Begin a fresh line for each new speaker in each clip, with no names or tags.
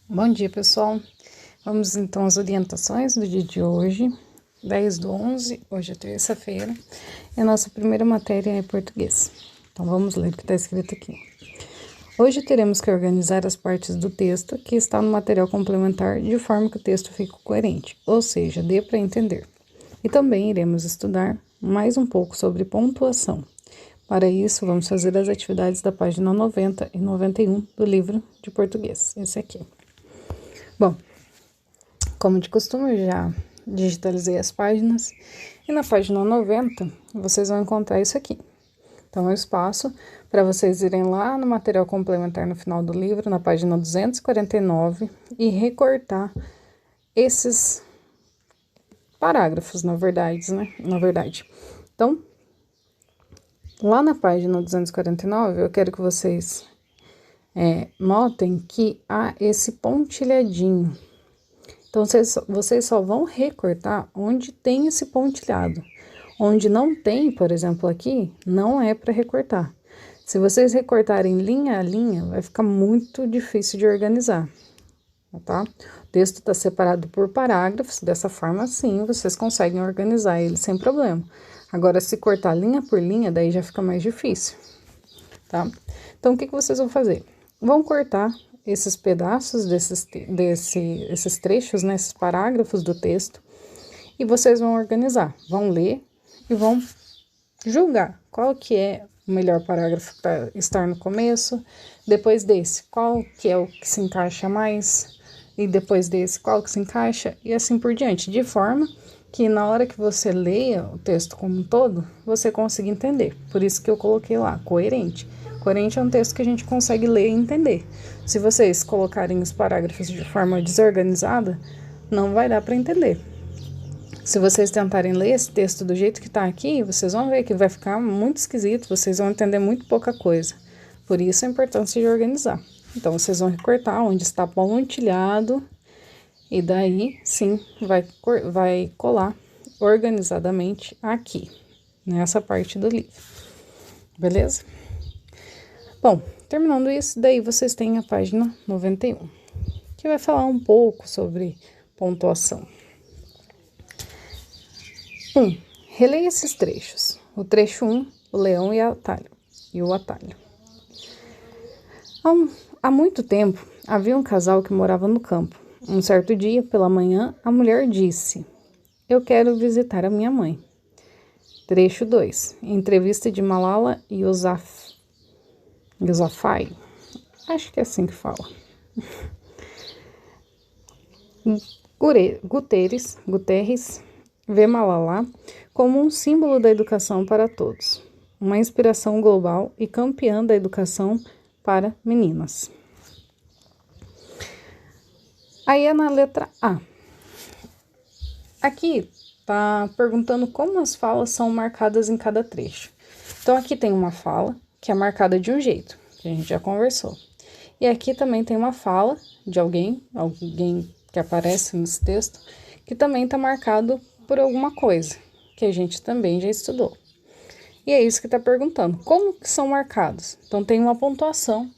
Bom dia, pessoal. Vamos então às orientações do dia de hoje, 10/11, hoje é terça-feira, e a nossa primeira matéria é português. Então vamos ler o que está escrito aqui. Hoje teremos que organizar as partes do texto que está no material complementar de forma que o texto fique coerente, ou seja, dê para entender. E também iremos estudar mais um pouco sobre pontuação. Para isso, vamos fazer as atividades da página 90 e 91 do livro de português, esse aqui. Bom, como de costume, eu já digitalizei as páginas e na página 90 vocês vão encontrar isso aqui. Então, eu espaço para vocês irem lá no material complementar no final do livro, na página 249, e recortar esses parágrafos, na verdade, né? Então, lá na página 249, eu quero que vocês notem que há esse pontilhadinho. Então, vocês só vão recortar onde tem esse pontilhado. Onde não tem, por exemplo, aqui, não é para recortar. Se vocês recortarem linha a linha, vai ficar muito difícil de organizar, tá? O texto está separado por parágrafos, dessa forma, sim, vocês conseguem organizar ele sem problema. Agora, se cortar linha por linha, daí já fica mais difícil, tá? Então, o que vocês vão fazer? Vão cortar esses pedaços esses trechos, né, esses parágrafos do texto, e vocês vão organizar, vão ler e vão julgar qual que é o melhor parágrafo para estar no começo, depois desse, qual que é o que se encaixa mais, e depois desse, qual que se encaixa, e assim por diante, de forma que na hora que você leia o texto como um todo, você consiga entender. Por isso que eu coloquei lá, coerente. Coerente é um texto que a gente consegue ler e entender. Se vocês colocarem os parágrafos de forma desorganizada, não vai dar para entender. Se vocês tentarem ler esse texto do jeito que está aqui, vocês vão ver que vai ficar muito esquisito, vocês vão entender muito pouca coisa. Por isso a importância de organizar. Então, vocês vão recortar onde está pontilhado e daí, sim, vai colar organizadamente aqui, nessa parte do livro. Beleza? Bom, terminando isso, daí vocês têm a página 91, que vai falar um pouco sobre pontuação. 1. Releia esses trechos. O trecho 1, o leão e o atalho. Há muito tempo, havia um casal que morava no campo. Um certo dia, pela manhã, a mulher disse: "Eu quero visitar a minha mãe." Trecho 2. Entrevista de Malala Yousafzai. Acho que é assim que fala. Guterres vê Malala como um símbolo da educação para todos, uma inspiração global e campeã da educação para meninas. Aí é na letra A. Aqui tá perguntando como as falas são marcadas em cada trecho. Então aqui tem uma fala que é marcada de um jeito, que a gente já conversou. E aqui também tem uma fala de alguém que aparece nesse texto, que também está marcado por alguma coisa, que a gente também já estudou. E é isso que está perguntando, como que são marcados? Então tem uma pontuação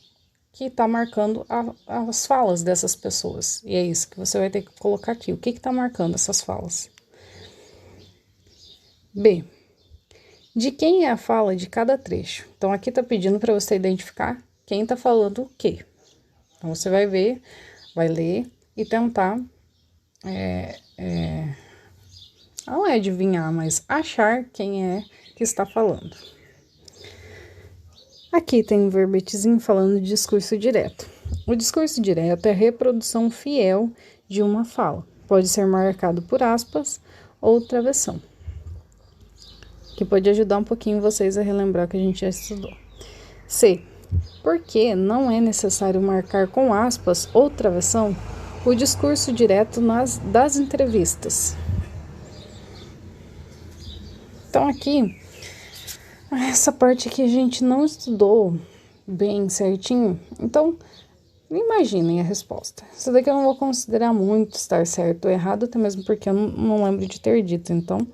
que está marcando as falas dessas pessoas, e é isso que você vai ter que colocar aqui, o que está marcando essas falas. B. De quem é a fala de cada trecho? Então aqui está pedindo para você identificar quem está falando o quê. Então você vai ver, vai ler e tentar não é adivinhar, mas achar quem é que está falando. Aqui tem um verbetezinho falando de discurso direto. O discurso direto é a reprodução fiel de uma fala. Pode ser marcado por aspas ou travessão, que pode ajudar um pouquinho vocês a relembrar o que a gente já estudou. C. Por que não é necessário marcar com aspas ou travessão o discurso direto das entrevistas? Então aqui, essa parte aqui a gente não estudou bem certinho, então imaginem a resposta. Isso daqui eu não vou considerar muito estar certo ou errado, até mesmo porque eu não lembro de ter dito. Então,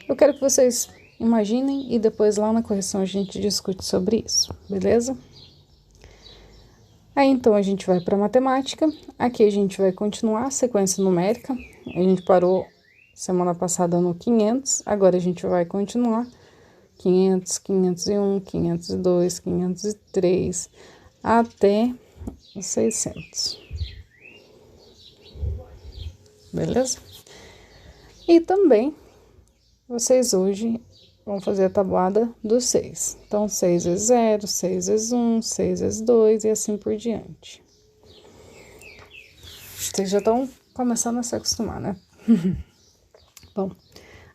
eu quero que vocês imaginem e depois lá na correção a gente discute sobre isso, beleza? Aí, então, a gente vai para matemática. Aqui a gente vai continuar a sequência numérica. A gente parou semana passada no 500, agora a gente vai continuar 500, 501, 502, 503, até 600. Beleza? E também, vocês hoje vão fazer a tabuada dos 6. Então, 6 vezes 0, 6 vezes 1, 6 vezes 2 e assim por diante. Vocês já estão começando a se acostumar, né? Bom,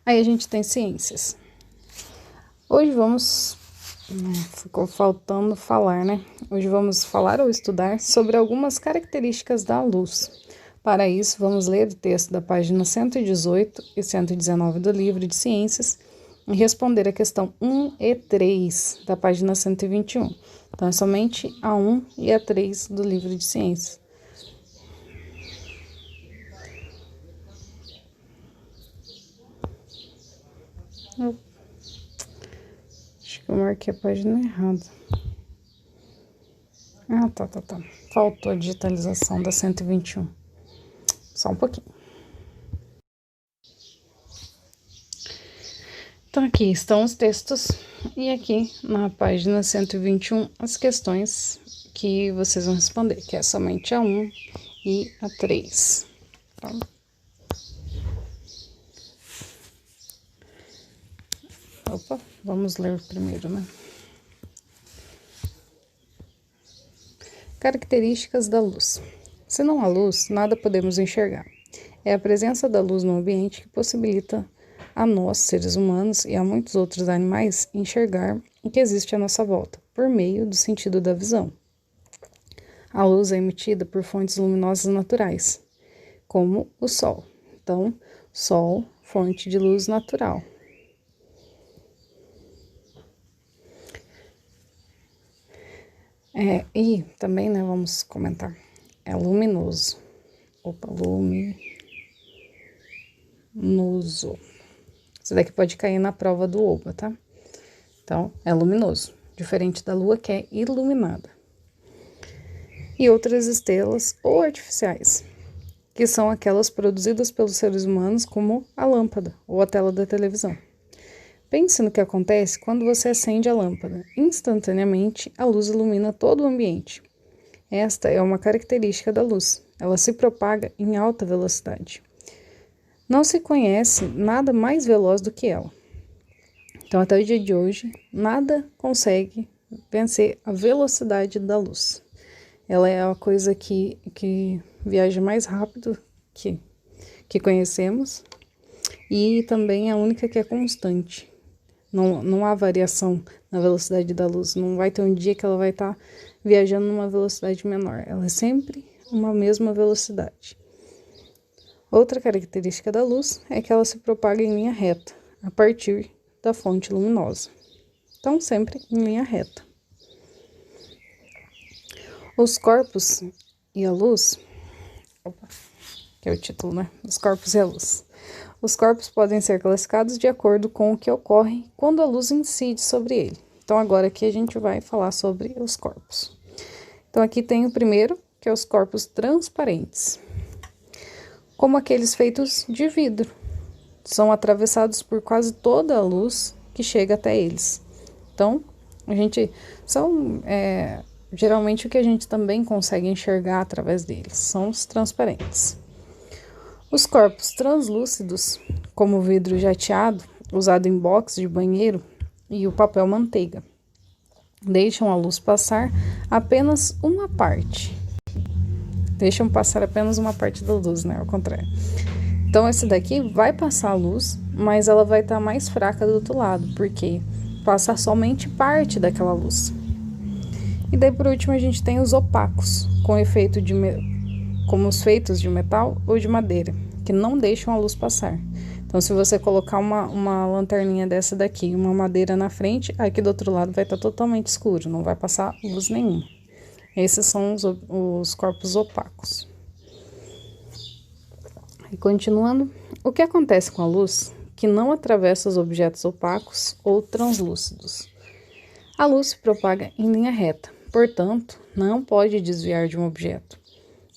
aí a gente tem ciências. Hoje vamos... Ficou faltando falar, né? Hoje vamos falar ou estudar sobre algumas características da luz. Para isso, vamos ler o texto da página 118 e 119 do livro de ciências e responder a questão 1 e 3 da página 121. Então, é somente a 1 e a 3 do livro de ciências. Acho que eu marquei a página errada. Ah, tá. Faltou a digitalização da 121. Só um pouquinho. Então, aqui estão os textos e aqui na página 121 as questões que vocês vão responder, que é somente a 1 e a 3. Tá? Opa, vamos ler primeiro, né? Características da luz. Se não há luz, nada podemos enxergar. É a presença da luz no ambiente que possibilita a nós, seres humanos, e a muitos outros animais, enxergar o que existe à nossa volta, por meio do sentido da visão. A luz é emitida por fontes luminosas naturais, como o Sol. Então, Sol, fonte de luz natural. E também, né, vamos comentar, é luminoso. Opa, luminoso. Isso daqui pode cair na prova do OBA, tá? Então, é luminoso, diferente da Lua, que é iluminada. E outras estrelas ou artificiais, que são aquelas produzidas pelos seres humanos, como a lâmpada ou a tela da televisão. Pense no que acontece quando você acende a lâmpada. Instantaneamente, a luz ilumina todo o ambiente. Esta é uma característica da luz. Ela se propaga em alta velocidade. Não se conhece nada mais veloz do que ela. Então, até o dia de hoje, nada consegue vencer a velocidade da luz. Ela é a coisa que viaja mais rápido que conhecemos e também é a única que é constante. Não há variação na velocidade da luz. Não vai ter um dia que ela vai estar viajando numa velocidade menor. Ela é sempre uma mesma velocidade. Outra característica da luz é que ela se propaga em linha reta, a partir da fonte luminosa. Então, sempre em linha reta. Os corpos e a luz... Opa, que é o título, né? Os corpos e a luz. Os corpos podem ser classificados de acordo com o que ocorre quando a luz incide sobre ele. Então, agora aqui a gente vai falar sobre os corpos. Então, aqui tem o primeiro, que é os corpos transparentes, como aqueles feitos de vidro. São atravessados por quase toda a luz que chega até eles. Então, geralmente o que a gente também consegue enxergar através deles, são os transparentes. Os corpos translúcidos, como o vidro jateado, usado em box de banheiro, e o papel manteiga, deixam a luz passar apenas uma parte. Deixam passar apenas uma parte da luz, né? Ao contrário. Então, esse daqui vai passar a luz, mas ela vai estar mais fraca do outro lado, porque passa somente parte daquela luz. E daí, por último, a gente tem os opacos, como os feitos de metal ou de madeira, que não deixam a luz passar. Então, se você colocar uma lanterninha dessa daqui, uma madeira na frente, aqui do outro lado vai estar totalmente escuro, não vai passar luz nenhuma. Esses são os corpos opacos. E continuando, o que acontece com a luz que não atravessa os objetos opacos ou translúcidos? A luz se propaga em linha reta, portanto, não pode desviar de um objeto.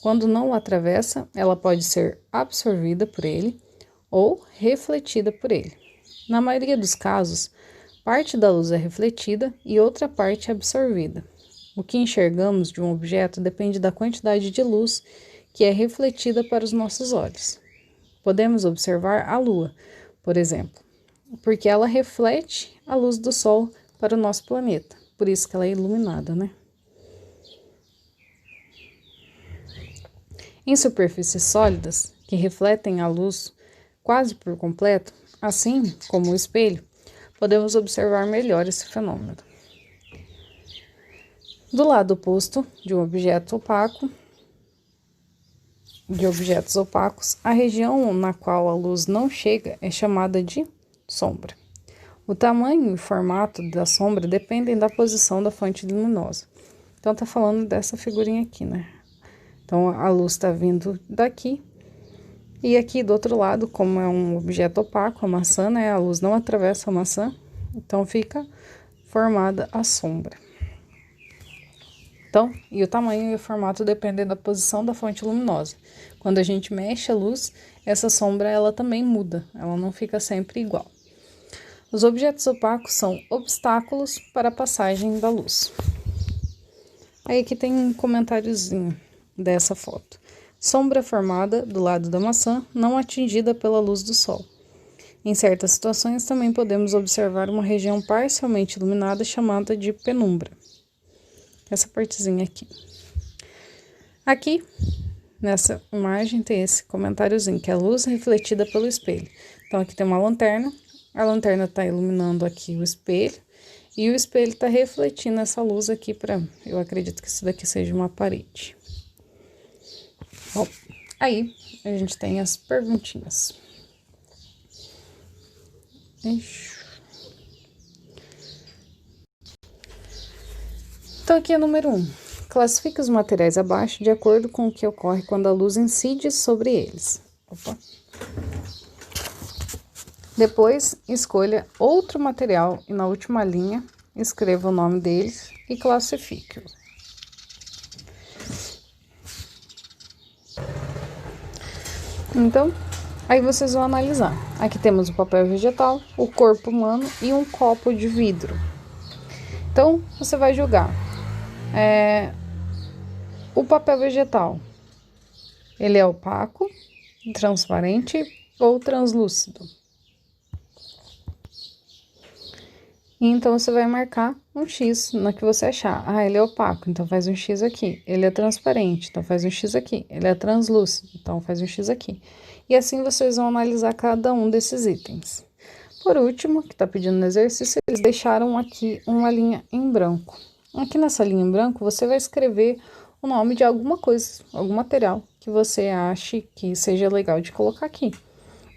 Quando não o atravessa, ela pode ser absorvida por ele ou refletida por ele. Na maioria dos casos, parte da luz é refletida e outra parte é absorvida. O que enxergamos de um objeto depende da quantidade de luz que é refletida para os nossos olhos. Podemos observar a Lua, por exemplo, porque ela reflete a luz do Sol para o nosso planeta, por isso que ela é iluminada, né? Em superfícies sólidas, que refletem a luz quase por completo, assim como o espelho, podemos observar melhor esse fenômeno. Do lado oposto de um objeto opaco, de objetos opacos, a região na qual a luz não chega é chamada de sombra. O tamanho e formato da sombra dependem da posição da fonte luminosa. Então, tá falando dessa figurinha aqui, né? Então, a luz está vindo daqui. E aqui do outro lado, como é um objeto opaco, a maçã, né? A luz não atravessa a maçã. Então, fica formada a sombra. Então, e o tamanho e o formato dependem da posição da fonte luminosa. Quando a gente mexe a luz, essa sombra, ela também muda. Ela não fica sempre igual. Os objetos opacos são obstáculos para a passagem da luz. Aí aqui tem um comentáriozinho dessa foto. Sombra formada do lado da maçã, não atingida pela luz do sol. Em certas situações, também podemos observar uma região parcialmente iluminada chamada de penumbra. Essa partezinha aqui. Aqui, nessa imagem, tem esse comentáriozinho, que é a luz refletida pelo espelho. Então, aqui tem uma lanterna. A lanterna está iluminando aqui o espelho. E o espelho está refletindo essa luz aqui para... Eu acredito que isso daqui seja uma parede. Bom, aí a gente tem as perguntinhas. Então, aqui é número 1. Classifique os materiais abaixo de acordo com o que ocorre quando a luz incide sobre eles. Opa. Depois, escolha outro material e na última linha, escreva o nome deles e classifique-o. Então, aí vocês vão analisar. Aqui temos o papel vegetal, o corpo humano e um copo de vidro. Então, você vai julgar. O papel vegetal, ele é opaco, transparente ou translúcido? Então, você vai marcar um X na que você achar. Ah, ele é opaco, então faz um X aqui. Ele é transparente, então faz um X aqui. Ele é translúcido, então faz um X aqui. E assim vocês vão analisar cada um desses itens. Por último, que está pedindo no exercício, eles deixaram aqui uma linha em branco. Aqui nessa linha em branco, você vai escrever o nome de alguma coisa, algum material que você ache que seja legal de colocar aqui.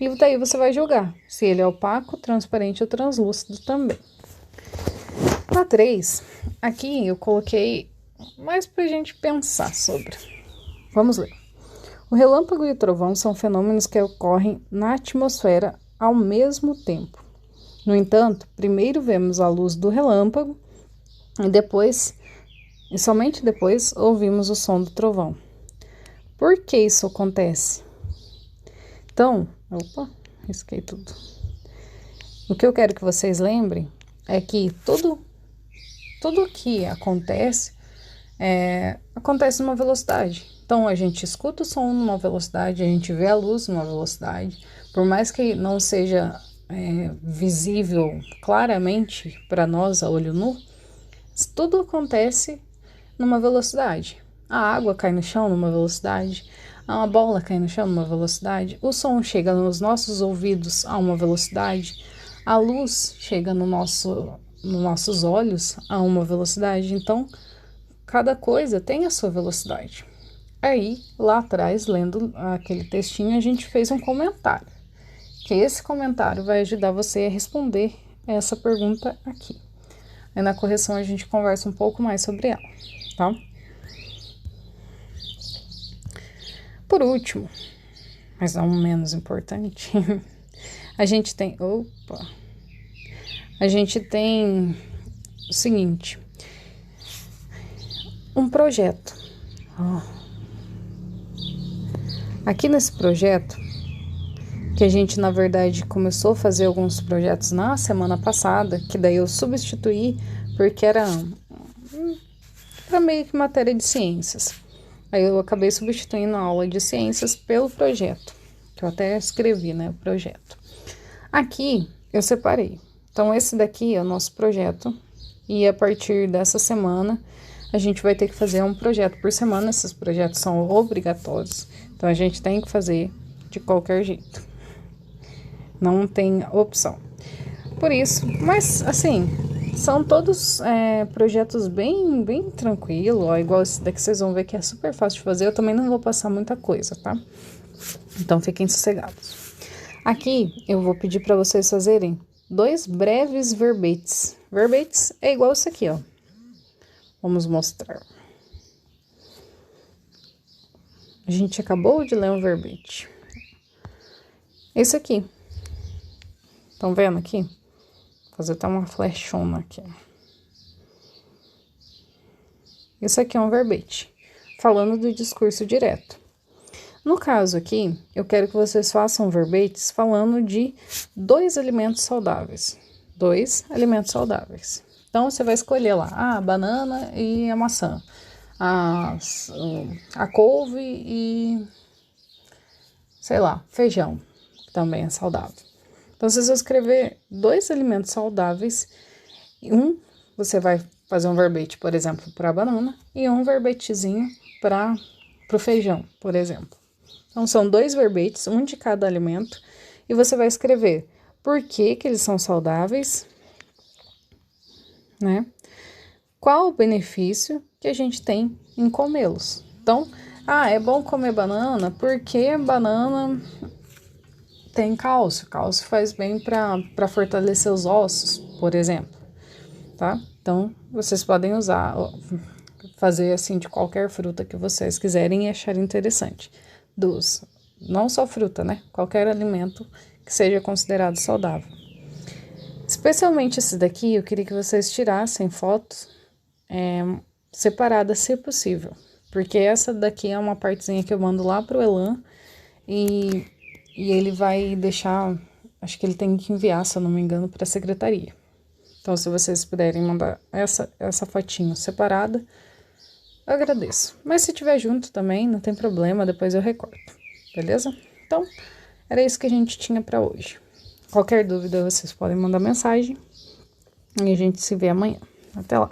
E daí você vai julgar se ele é opaco, transparente ou translúcido também. Na 3, aqui eu coloquei mais pra gente pensar sobre. Vamos ler. O relâmpago e o trovão são fenômenos que ocorrem na atmosfera ao mesmo tempo. No entanto, primeiro vemos a luz do relâmpago e somente depois ouvimos o som do trovão. Por que isso acontece? Então, risquei tudo. O que eu quero que vocês lembrem é que tudo que acontece numa velocidade. Então, a gente escuta o som numa velocidade, a gente vê a luz numa velocidade. Por mais que não seja visível claramente para nós a olho nu, tudo acontece numa velocidade. A água cai no chão numa velocidade, uma bola cai no chão numa velocidade, o som chega nos nossos ouvidos a uma velocidade, a luz chega nos nossos olhos a uma velocidade. Então, cada coisa tem a sua velocidade. Aí, lá atrás, lendo aquele textinho, a gente fez um comentário, que esse comentário vai ajudar você a responder essa pergunta aqui. Aí na correção a gente conversa um pouco mais sobre ela, tá? Por último, mas não menos importante, a gente tem o seguinte: um projeto. Ó. Aqui nesse projeto, que a gente, na verdade, começou a fazer alguns projetos na semana passada, que daí eu substituí, porque era meio que matéria de ciências. Aí eu acabei substituindo a aula de ciências pelo projeto, que eu até escrevi, né, o projeto. Aqui eu separei. Então, esse daqui é o nosso projeto, e a partir dessa semana, a gente vai ter que fazer um projeto por semana. Esses projetos são obrigatórios, então a gente tem que fazer de qualquer jeito. Não tem opção. Por isso, mas assim, são todos projetos bem tranquilo, ó, igual esse daqui vocês vão ver que é super fácil de fazer. Eu também não vou passar muita coisa, tá? Então fiquem sossegados. Aqui eu vou pedir para vocês fazerem 2 breves verbetes. Verbetes é igual isso aqui, ó. Vamos mostrar. A gente acabou de ler um verbete. Esse aqui. Estão vendo aqui? Vou fazer até uma flechona aqui. Isso aqui é um verbete, falando do discurso direto. No caso aqui, eu quero que vocês façam verbetes falando de 2 alimentos saudáveis. 2 alimentos saudáveis. Então, você vai escolher lá, a banana e a maçã. A couve e, sei lá, feijão, que também é saudável. Então, vocês vão escrever 2 alimentos saudáveis. Você vai fazer um verbete, por exemplo, para a banana, e um verbetezinho para o feijão, por exemplo. Então, são 2 verbetes, um de cada alimento, e você vai escrever por que eles são saudáveis, né? Qual o benefício que a gente tem em comê-los. Então, é bom comer banana porque banana tem cálcio. Cálcio faz bem para fortalecer os ossos, por exemplo, tá? Então, vocês podem fazer assim de qualquer fruta que vocês quiserem e acharem interessante. Não só fruta, né? Qualquer alimento que seja considerado saudável. Especialmente esse daqui, eu queria que vocês tirassem fotos separadas, se possível. Porque essa daqui é uma partezinha que eu mando lá pro Elan e ele vai deixar, acho que ele tem que enviar, se eu não me engano, para a secretaria. Então, se vocês puderem mandar essa fotinho separada, eu agradeço. Mas se tiver junto também, não tem problema, depois eu recorto, beleza? Então, era isso que a gente tinha para hoje. Qualquer dúvida, vocês podem mandar mensagem e a gente se vê amanhã. Até lá!